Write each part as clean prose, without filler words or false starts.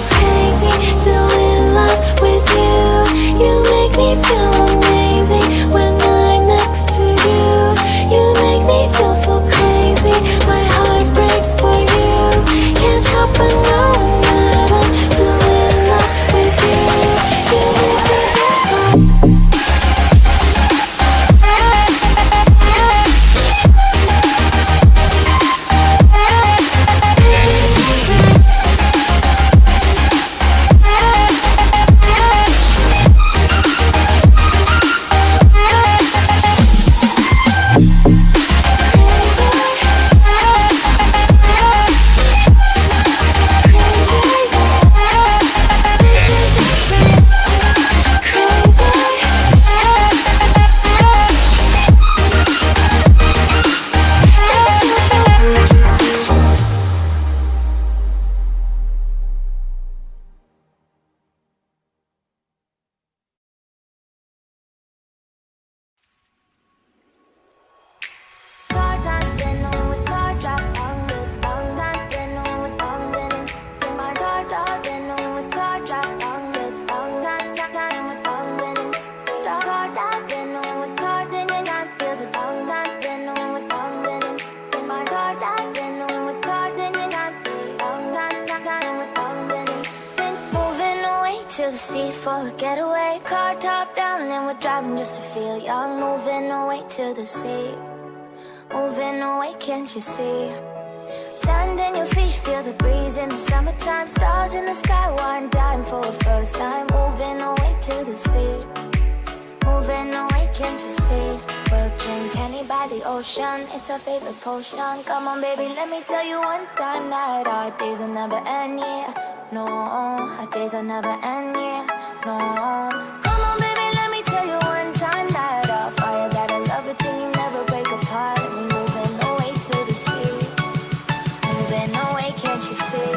crazy, still in love with you. You make me feel amazing when I'm next to you. You make me feel so crazy, my heart breaks for you. Can't help but know that I'm still in love with you. You make me feel so for a getaway, car top down and we're driving just to feel young. Moving away to the sea, moving away, can't you see? Sand in your feet, feel the breeze in the summertime. Stars in the sky, one dime for a first time. Moving away to the sea, moving away, can't you see? We'll drink honey by the ocean, it's our favorite potion. Come on baby, let me tell you one time that our days will never end, yeah. No, our days will never end, yeah. No. Come on baby, let me tell you one time that our fire got a love it till you never break apart. And we're moving away to the sea, moving away, can't you see?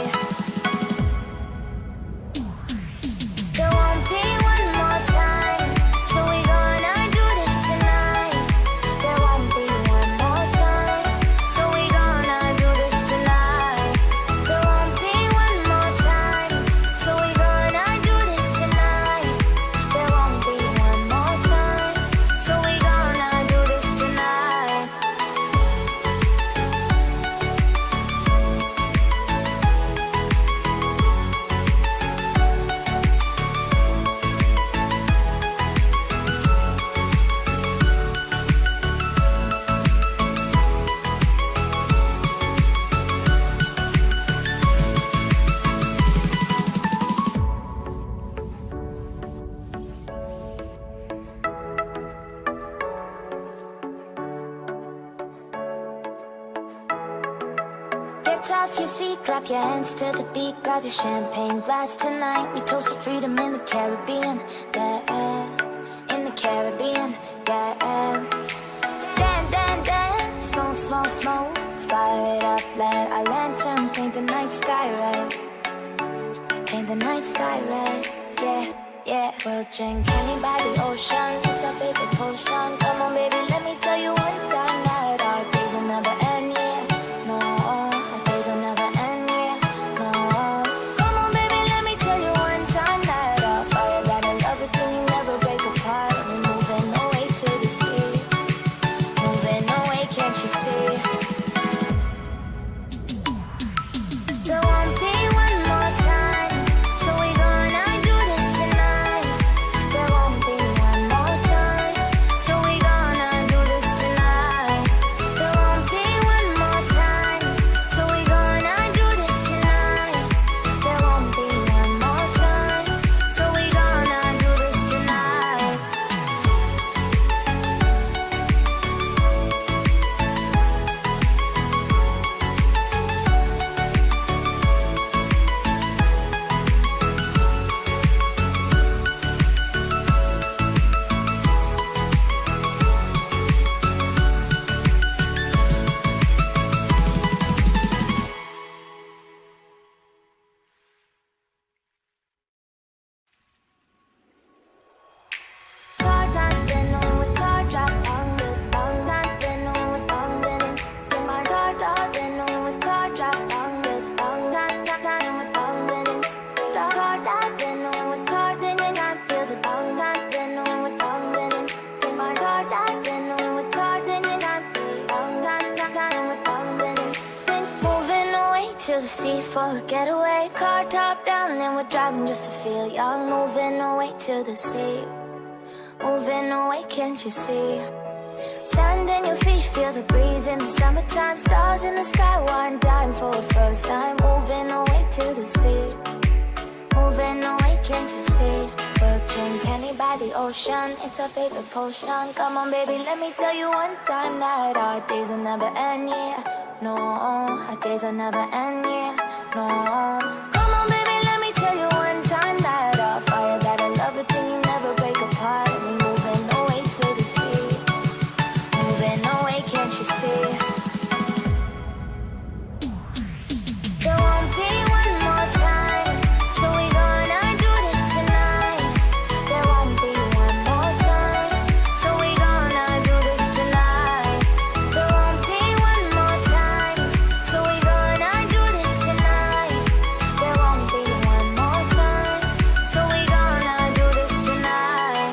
There won't be one more time, so we gonna do this tonight. There won't be one more time, so we gonna do this tonight. There won't be one more time, so we gonna do this tonight. There won't be one more time, so we gonna do this tonight. Get off your seat, clap your hands to the beat. Grab your champagne glass tonight. We toast to freedom in the Caribbean, yeah. In the Caribbean, yeah. Dance, dance, dance, smoke, smoke, smoke. Fire it up, let our lanterns paint the night sky red. Paint the night sky red, yeah, yeah. We'll drink honey by the ocean, it's our favorite potion. Come on baby, let me tell you one time that our days will never end, yeah. No, our days will never end, yeah. No. Come on baby, let me tell you one time that our fire got a love it till you never break apart. And we're moving away to the sea, moving away, can't you see? There won't be one more time, so we gonna do this tonight. There won't be one more time, so we gonna do this tonight. sea for a getaway. Car top down and we're driving just to feel young. Moving away to the sea, moving away, can't you see? Sand in your feet, feel the breeze in the summertime. Stars in the sky, one dime for the first time. Moving away to the sea, moving away, can't you see? We'll drink honey by the ocean, it's our favorite potion. Come on baby, let me tell you one time that our days will never end, yeah. No, our days will never end, yeah. No. Come on baby, let me tell you one time that our fire got a love it till you never break apart. We're moving away to the sea, moving away, can't you see? There won't be one more time, so we gonna do this tonight. There won't be one more time, so we gonna do this tonight. There won't be one more time, so we gonna do this tonight. There won't be one more time, so we gonna do this tonight.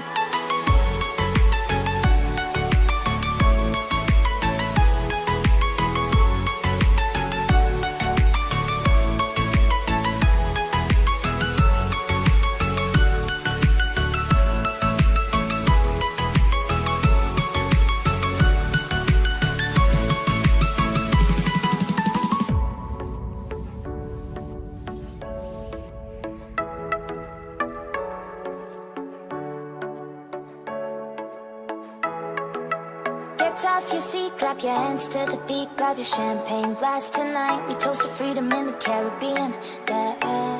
Get off your seat, clap your hands to the beat, grab your champagne glass tonight. We toast to freedom in the Caribbean, yeah,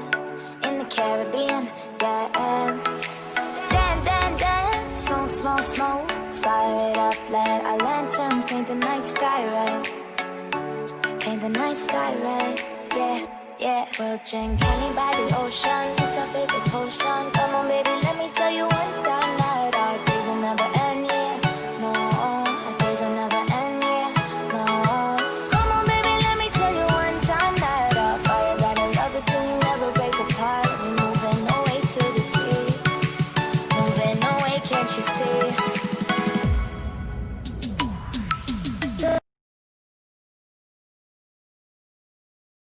in the Caribbean, yeah. Dan, dan, dan, smoke, smoke, smoke, fire it up, let our lanterns paint the night sky red, paint the night sky red, yeah, yeah. We'll drink honey by the ocean, it's our favorite potion. Come on baby, let me tell you one time that